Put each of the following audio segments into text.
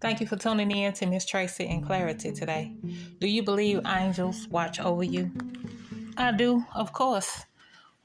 Thank you for tuning in to Miss Tracy and Clarity today. Do you believe angels watch over you? I do, of course.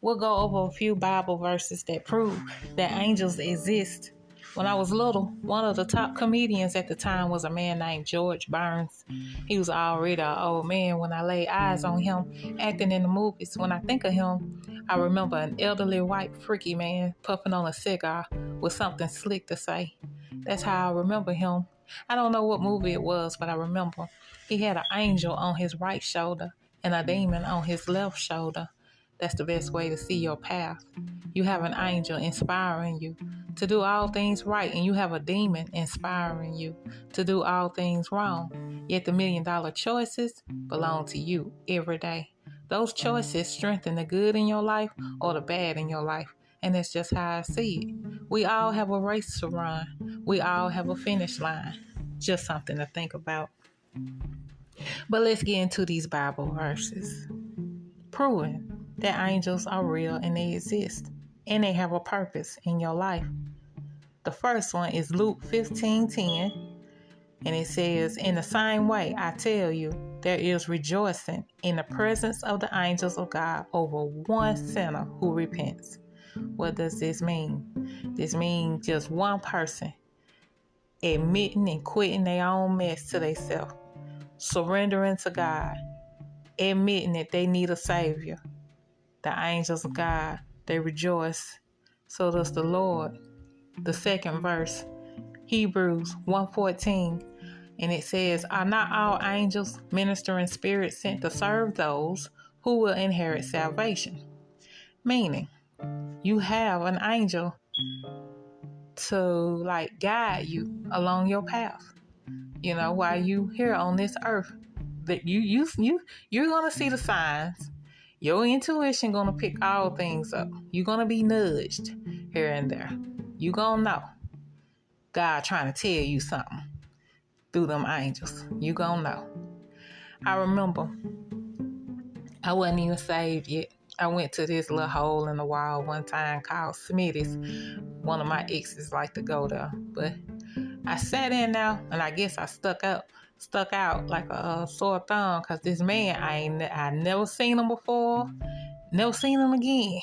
We'll go over a few Bible verses that prove that angels exist. When I was little, one of the top comedians at the time was a man named George Burns. He was already an old man when I laid eyes on him acting in the movies. When I think of him, I remember an elderly white freaky man puffing on a cigar with something slick to say. That's how I remember him. I don't know what movie it was, but I remember he had an angel on his right shoulder and a demon on his left shoulder. That's the best way to see your path. You have an angel inspiring you to do all things right, and you have a demon inspiring you to do all things wrong. Yet the $1 million choices belong to you every day. Those choices strengthen the good in your life or the bad in your life. And that's just how I see it. We all have a race to run. We all have a finish line. Just something to think about. But let's get into these Bible verses. Proving that angels are real and they exist. And they have a purpose in your life. The first one is Luke 15:10. And it says, in the same way, I tell you, there is rejoicing in the presence of the angels of God over one sinner who repents. What does this mean? This means just one person admitting and quitting their own mess to themselves, surrendering to God, admitting that they need a Savior. The angels of God, they rejoice. So does the Lord. The second verse, Hebrews 1:14, and it says, are not all angels ministering spirits sent to serve those who will inherit salvation? Meaning, you have an angel to guide you along your path. While you here on this earth, that you're gonna see the signs. Your intuition gonna pick all things up. You're gonna be nudged here and there. You gonna know God trying to tell you something through them angels. You gonna know. I remember I wasn't even saved yet. I went to this little hole in the wall one time called Smitty's. One of my exes like to go there. But I sat in there and I guess I stuck out like a sore thumb because this man, I never seen him before, never seen him again.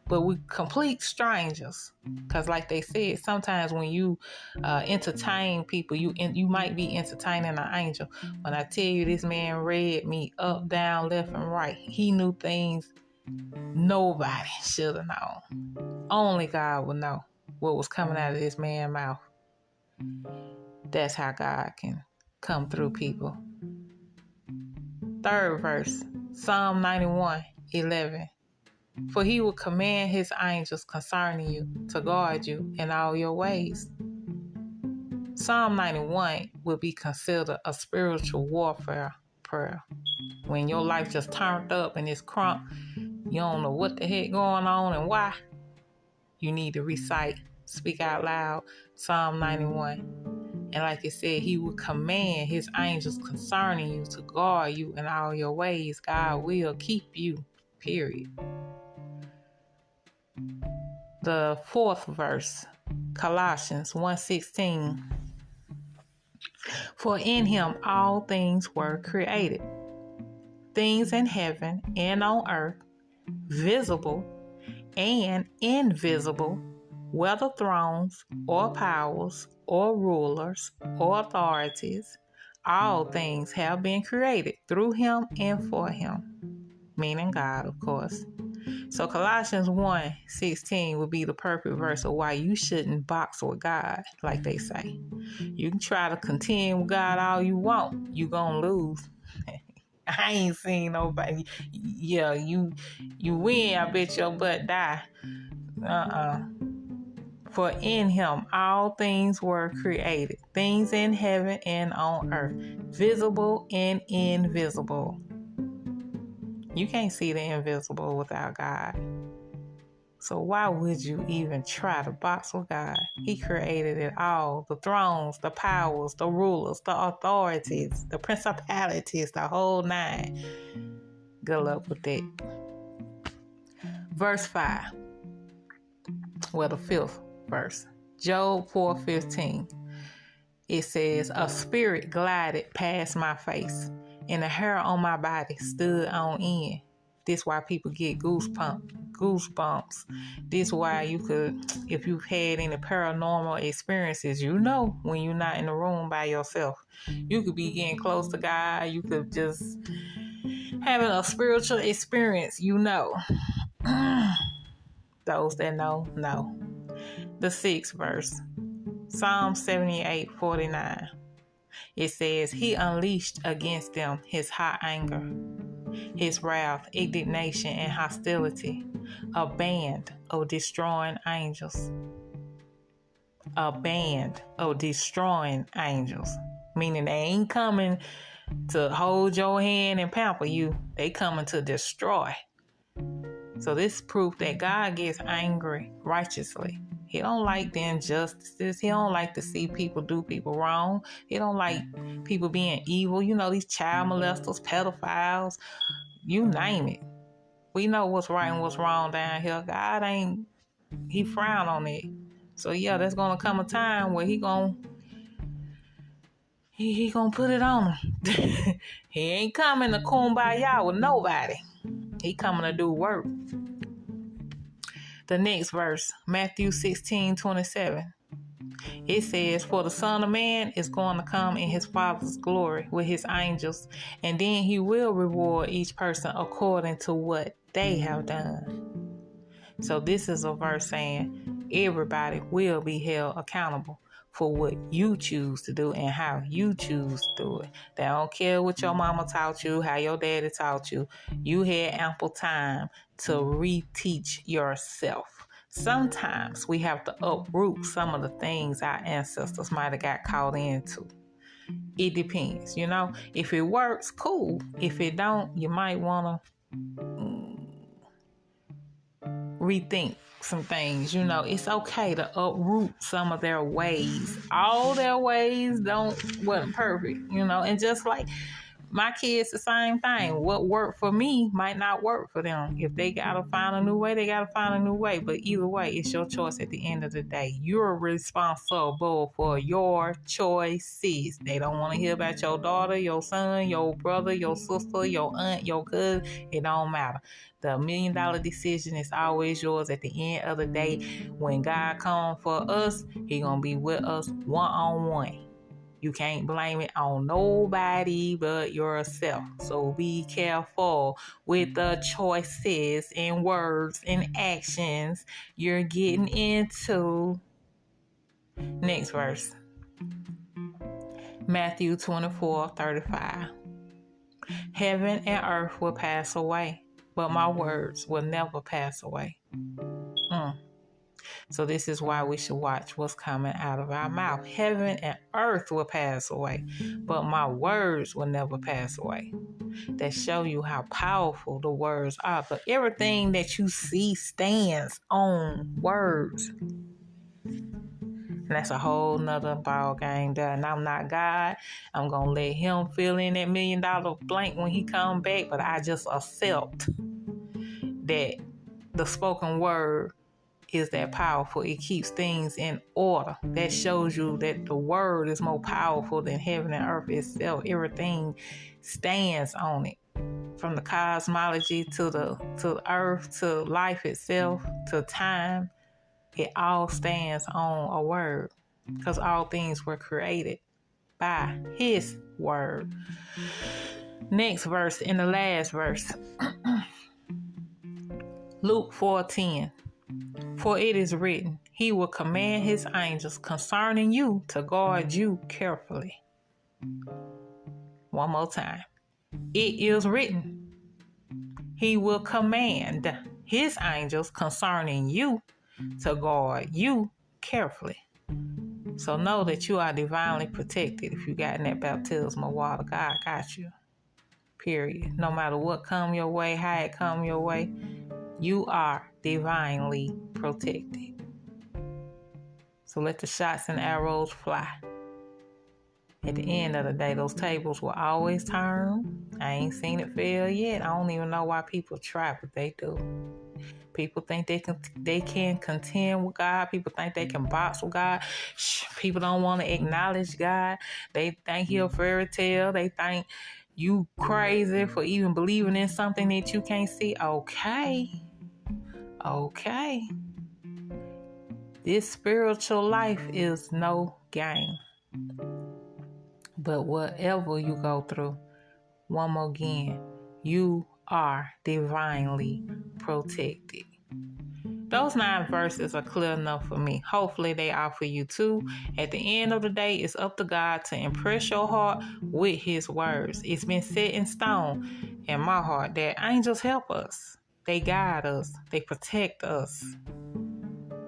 But we complete strangers. Because like they said, sometimes when you entertain people, you might be entertaining an angel. When I tell you this man read me up, down, left, and right, he knew things nobody should have known. Only God would know what was coming out of this man's mouth. That's how God can come through people. Third verse, Psalm 91:11. For he will command his angels concerning you to guard you in all your ways. Psalm 91 will be considered a spiritual warfare prayer. When your life just turned up and it's crunk, you don't know what the heck going on and why, you need to recite, speak out loud, Psalm 91. And like it said, he will command his angels concerning you to guard you in all your ways. God will keep you, period. The fourth verse, Colossians 1:16. For in him all things were created, things in heaven and on earth, visible and invisible, whether thrones or powers or rulers or authorities, all things have been created through him and for him, meaning God, of course. So Colossians 1:16 would be the perfect verse of why you shouldn't box with God, like they say. You can try to contend with God all you want. You gonna lose. I ain't seen nobody. Yeah, you win, I bet your butt die. For in him all things were created, things in heaven and on earth, visible and invisible. You can't see the invisible without God. So why would you even try to box with God? He created it all. The thrones, the powers, the rulers, the authorities, the principalities, the whole nine. Good luck with that. Verse 5. Well, the fifth verse. Job 4:15. It says, a spirit glided past my face, and the hair on my body stood on end. This why people get goosebumps. This why you could, if you've had any paranormal experiences, you know when you're not in the room by yourself. You could be getting close to God. You could just having a spiritual experience, you know. Those that know. The 6th verse, Psalm 78:49. It says, he unleashed against them his hot anger, his wrath, indignation, and hostility, a band of destroying angels. A band of destroying angels. Meaning they ain't coming to hold your hand and pamper you. They coming to destroy. So this is proof that God gets angry righteously. He don't like the injustices. He don't like to see people do people wrong. He don't like people being evil. You know, these child molesters, pedophiles, you name it. We know what's right and what's wrong down here. God he frown on it. So yeah, there's gonna come a time where he gonna put it on him. He ain't coming to kumbaya with nobody. He coming to do work. The next verse, Matthew 16:27. It says, for the Son of Man is going to come in his Father's glory with his angels, and then he will reward each person according to what they have done. So this is a verse saying everybody will be held accountable for what you choose to do and how you choose to do it. They don't care what your mama taught you, how your daddy taught you. You had ample time to reteach yourself. Sometimes we have to uproot some of the things our ancestors might have got caught into. It depends, you know. If it works, cool. If it don't, you might want to rethink some things. You know, it's okay to uproot some of their ways. All their ways wasn't perfect, you know. And just like my kids, the same thing. What worked for me might not work for them. If they gotta find a new way, they gotta find a new way. But either way, it's your choice at the end of the day. You're responsible for your choices. They don't want to hear about your daughter, your son, your brother, your sister, your aunt, your cousin. It don't matter. The $1 million decision is always yours at the end of the day. When God comes for us, he gonna be with us one-on-one. You can't blame it on nobody but yourself. So be careful with the choices and words and actions you're getting into. Next verse. Matthew 24:35. Heaven and earth will pass away, but my words will never pass away. So this is why we should watch what's coming out of our mouth. Heaven and earth will pass away, but my words will never pass away. That show you how powerful the words are. But everything that you see stands on words. And that's a whole nother ball game there. And I'm not God. I'm going to let him fill in that $1 million blank when he come back. But I just accept that the spoken word is that powerful. It keeps things in order. That shows you that the word is more powerful than heaven and earth itself. Everything stands on it. From the cosmology to the earth, to life itself, to time. It all stands on a word. Because all things were created by his word. Next verse, in the last verse. Luke 4:10. For it is written, he will command his angels concerning you to guard you carefully. One more time. It is written, he will command his angels concerning you to guard you carefully. So know that you are divinely protected. If you got in that baptismal water, God got you. Period. No matter what come your way, how it come your way, you are divinely protected. So let the shots and arrows fly. At the end of the day, those tables will always turn. I ain't seen it fail yet. I don't even know why people try, but they do. People think they can contend with God. People think they can box with God. People don't want to acknowledge God. They think He a fairy tale. They think you crazy for even believing in something that you can't see. Okay. This spiritual life is no game. But whatever you go through, one more again, you are divinely protected. Those 9 verses are clear enough for me. Hopefully they are for you too. At the end of the day, it's up to God to impress your heart with His words. It's been set in stone in my heart that angels help us. They guide us. They protect us.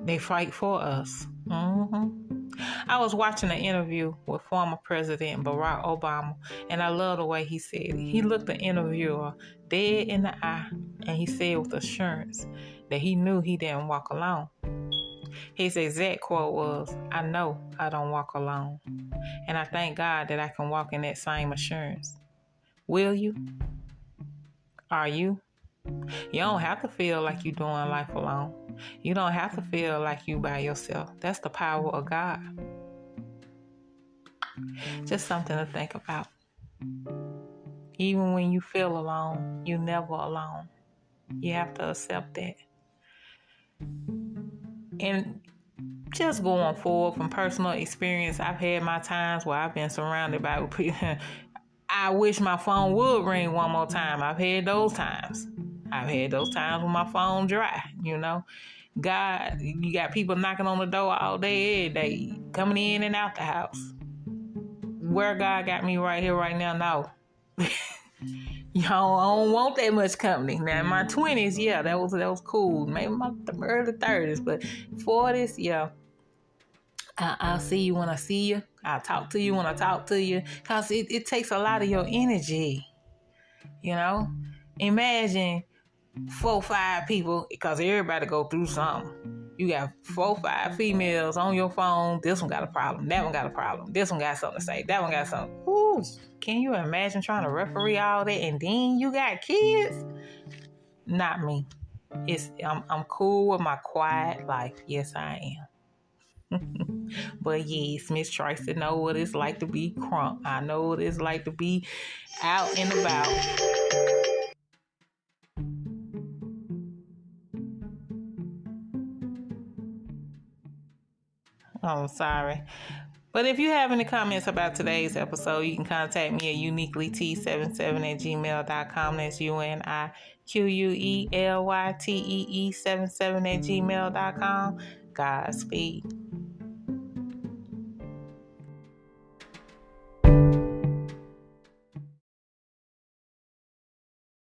They fight for us. I was watching an interview with former President Barack Obama, and I love the way he said it. He looked the interviewer dead in the eye, and he said with assurance that he knew he didn't walk alone. His exact quote was, "I know I don't walk alone, and I thank God that I can walk in that same assurance." Will you? Are you? You don't have to feel like you're doing life alone. You don't have to feel like you by yourself. That's the power of God. Just something to think about. Even when you feel alone, you're never alone. You have to accept that. And just going forward from personal experience, I've had my times where I've been surrounded by people. I wish my phone would ring one more time. I've had those times. When my phone dry, God, you got people knocking on the door all day, every day, coming in and out the house. Where God got me right here, right now, no. Y'all, I don't want that much company. Now, in my 20s, yeah, that was cool. Maybe my early 30s, but 40s, yeah. I'll see you when I see you. I'll talk to you when I talk to you. Because it takes a lot of your energy, Imagine 4, 5 people, because everybody go through something. You got 4, 5 females on your phone. This one got a problem. That one got a problem. This one got something to say. That one got something. Ooh, can you imagine trying to referee all that and then you got kids? Not me. I'm cool with my quiet life. Yes, I am. But yes, Miss Tracy know what it's like to be crunk. I know what it's like to be out and about. I'm sorry. But if you have any comments about today's episode, you can contact me at uniquelyt77@gmail.com. That's UNIQUELYTEE77@gmail.com. Godspeed.